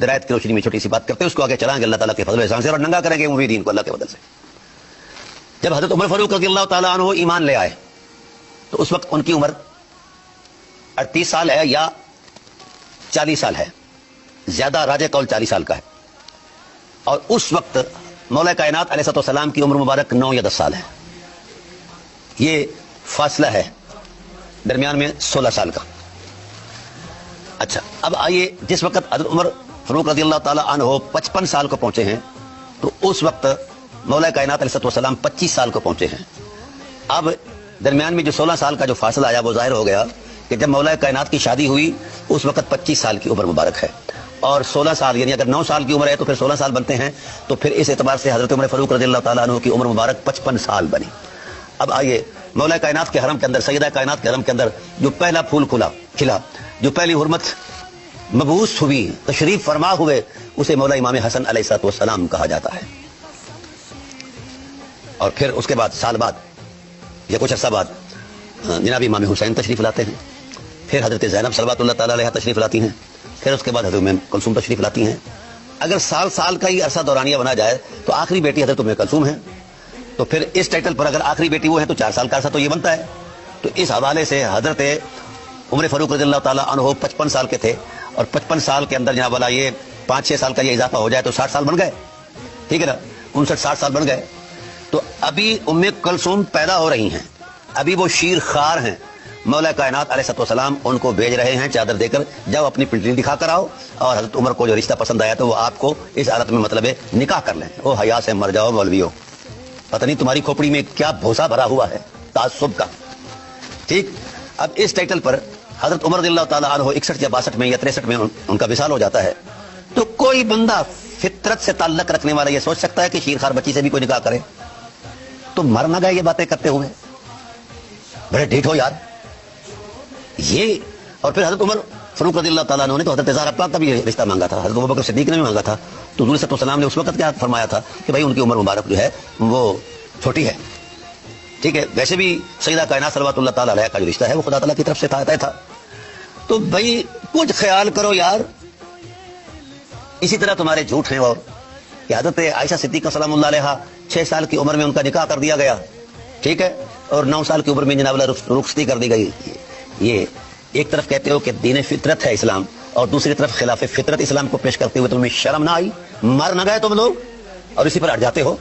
درایت کی روشنی میں چھوٹی سی بات کرتے ہیں، اس کو آگے چلائیں گے اللہ تعالیٰ کے فضل و احسان سے، اور ننگا کریں گے مریدین کو اللہ کے فضل سے۔ جب حضرت عمر فاروق رضی اللہ تعالیٰ عنہ ایمان لے آئے تو اس وقت ان کی عمر 38 سال ہے یا 40 سال ہے، زیادہ راجح قول 40 سال کا ہے، اور اس وقت مولا کائنات علیہ السلام کی عمر مبارک 9 یا 10 سال ہے، یہ فاصلہ ہے درمیان میں 16 سال کا۔ اچھا، اب آئیے، جس وقت حضرت عمر فاروق رضی اللہ تعالیٰ عنہ 55 سال کو پہنچے ہیں تو اس وقت مولا کائنات علیہ السلام 25 سال کو پہنچے ہیں۔ اب درمیان میں جو 16 سال کا جو فاصلہ آیا وہ ظاہر ہو گیا کہ جب مولا کائنات کی شادی ہوئی اس وقت 25 سال کی عمر مبارک ہے، اور 16 سال یعنی اگر 9 سال کی عمر ہے تو پھر 16 سال بنتے ہیں، تو پھر اس اعتبار سے حضرت عمر فاروق رضی اللہ تعالیٰ عنہ کی عمر مبارک 55 سال بنی۔ اب آئیے، مولا کائنات کے حرم کے اندر، سیدہ کائنات کے حرم کے اندر جو پہلا پھول کھلا، جو پہلی حرمت مبعوث ہوئی، تشریف فرما ہوئے، اسے مولا امام حسن علیہ السلام کہا جاتا ہے۔ اور پھر اس کے بعد سال بعد یا کچھ عرصہ بعد جناب امام حسین تشریف لاتے ہیں، پھر حضرت زینب صلوات اللہ تعالیٰ علیہ تشریف لاتی ہیں، پھر اس کے بعد حضرت ام کلثوم تشریف لاتی ہیں۔ اگر سال کا ہی عرصہ دورانیہ بنا جائے تو آخری بیٹی حضرت ام کلثوم ہے، تو پھر اس ٹائٹل پر اگر آخری بیٹی وہ ہے تو 4 سال کا عرصہ تو یہ بنتا ہے۔ تو اس حوالے سے حضرت عمر فاروق رضی اللہ تعالیٰ عنہ 55 سال کے تھے، اور 55 سال کے اندر جناب والا یہ 5-6 سال کا یہ اضافہ ہو جائے تو 60 سال بن گئے، ٹھیک ہے نا، 59-60 سال بن گئے۔ تو ابھی ام کلثوم پیدا ہو رہی ہیں، ابھی وہ شیر خار ہیں، مولا کائنات علیہ السلام ان کو بھیج رہے ہیں چادر دے کر، جاؤ اپنی پنڈلی دکھا کر آؤ، اور حضرت عمر کو جو رشتہ پسند آیا تو وہ آپ کو اس حالت میں مطلب نکاح کر لیں۔ او حیا سے مر جاؤ مولویو، پتہ نہیں تمہاری کھوپڑی میں کیا بھوسا بھرا ہوا ہے تعصب کا، ٹھیک۔ اب اس ٹائٹل پر حضرت عمر رضی اللہ تعالیٰ عنہ 61 یا 62 میں یا 63 میں ان کا وصال ہو جاتا ہے، تو کوئی بندہ فطرت سے تعلق رکھنے والا یہ سوچ سکتا ہے کہ شیر خار بچی سے بھی کوئی نکاح کرے؟ تو مر نہ گئے یہ باتیں کرتے ہوئے، بڑے ڈھیٹ ہو یار یہ۔ اور پھر حضرت عمر فاروق رضی اللہ تعالیٰ عنہ نے تو حضرت زہرا پاک کا بھی رشتہ مانگا تھا، حضرت ابوبکر صدیق نے بھی مانگا تھا، تو حضور صلی اللہ علیہ وسلم نے اس وقت کیا فرمایا تھا کہ بھائی ان کی عمر مبارک جو ہے وہ چھوٹی ہے، ٹھیک ہے۔ ویسے بھی سیدہ کائنات صلوات اللہ تعالیٰ علیہ کا جو رشتہ ہے وہ خدا تعالیٰ کی طرف سے طے تھا۔ تو بھائی کچھ خیال کرو یار۔ اسی طرح تمہارے جھوٹ ہیں اور کہ حضرت عائشہ صدیقہ سلام اللہ علیہ 6 سال کی عمر میں ان کا نکاح کر دیا گیا، ٹھیک ہے، اور 9 سال کی عمر میں جناب اللہ رخصتی کر دی گئی۔ یہ ایک طرف کہتے ہو کہ دین فطرت ہے اسلام، اور دوسری طرف خلاف فطرت اسلام کو پیش کرتے ہوئے تمہیں شرم نہ آئی؟ مر نہ گئے تم لوگ اور اسی پر اٹ جاتے ہو۔